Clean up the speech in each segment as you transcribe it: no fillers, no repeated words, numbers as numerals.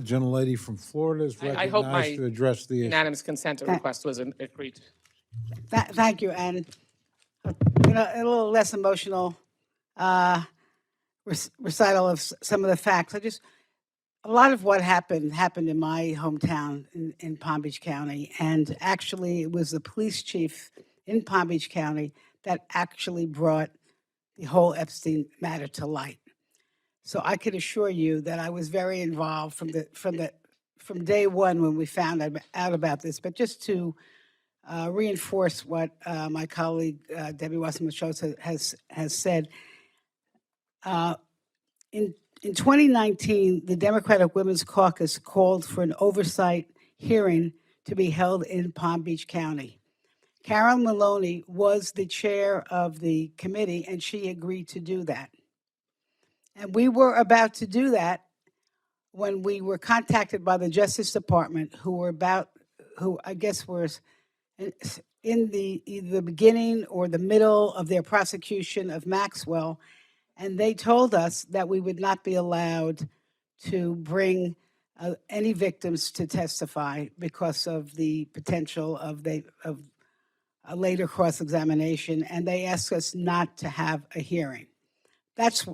gentlelady from Florida is I hope recognized to address the issue. unanimous consent request was agreed to. Thank you, and a little less emotional recital of some of the facts. A lot of what happened in my hometown in Palm Beach County, and actually it was the police chief in Palm Beach County that actually brought the whole Epstein matter to light. So I can assure you that I was very involved from day one when we found out about this. But just to reinforce what my colleague Debbie Wasserman-Schultz has said, in 2019, the Democratic Women's Caucus called for an oversight hearing to be held in Palm Beach County. Carol Maloney was the chair of the committee, and she agreed to do that. And we were about to do that when we were contacted by the Justice Department, who I guess were in either the beginning or the middle of their prosecution of Maxwell. And they told us that we would not be allowed to bring any victims to testify because of the potential of a later cross-examination, and they asked us not to have a hearing. That's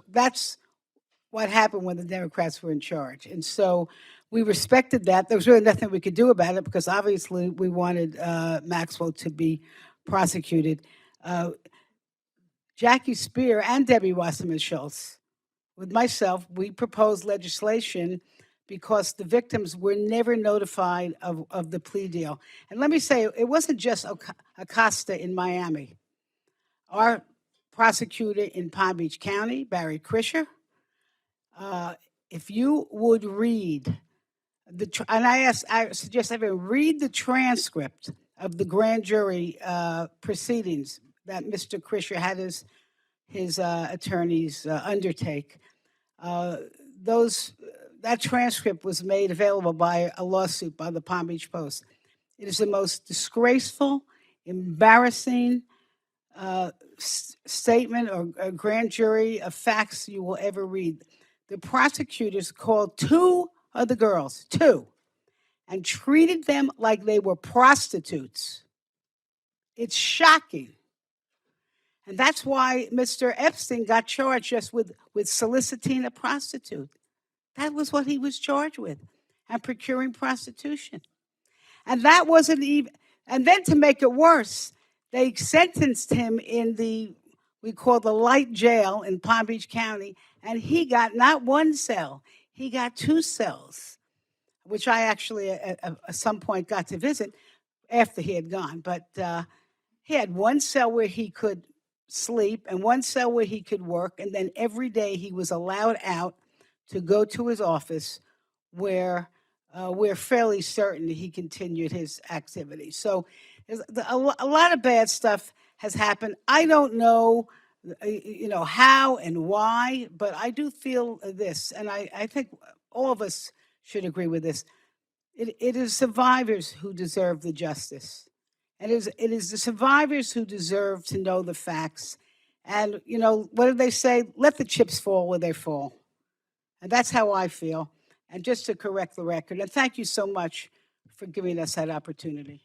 what happened when the Democrats were in charge. And so we respected that. There was really nothing we could do about it because obviously we wanted Maxwell to be prosecuted. Jackie Spear and Debbie Wasserman-Schultz, with myself, we proposed legislation because the victims were never notified of the plea deal. And let me say, it wasn't just Acosta in Miami. Our prosecutor in Palm Beach County, Barry Krischer, if you would read, and I suggest everyone read the transcript of the grand jury proceedings that Mr. Krischer had his attorneys undertake. That transcript was made available by a lawsuit by the Palm Beach Post. It is the most disgraceful, embarrassing statement or grand jury of facts you will ever read. The prosecutors called two of the girls, and treated them like they were prostitutes. It's shocking. And that's why Mr. Epstein got charged just with soliciting a prostitute. That was what he was charged with, and procuring prostitution. And that wasn't even, and then to make it worse, they sentenced him in we call the light jail in Palm Beach County, and he got not one cell, he got 2 cells, which I actually at some point got to visit after he had gone. But he had 1 cell where he could sleep and 1 cell where he could work, and then every day he was allowed out to go to his office where we're fairly certain he continued his activity. So a lot of bad stuff has happened. I don't know, how and why, but I do feel this, and I think all of us should agree with this. It is survivors who deserve the justice. And it is the survivors who deserve to know the facts. And, what do they say? Let the chips fall where they fall. And that's how I feel. And just to correct the record, and thank you so much for giving us that opportunity.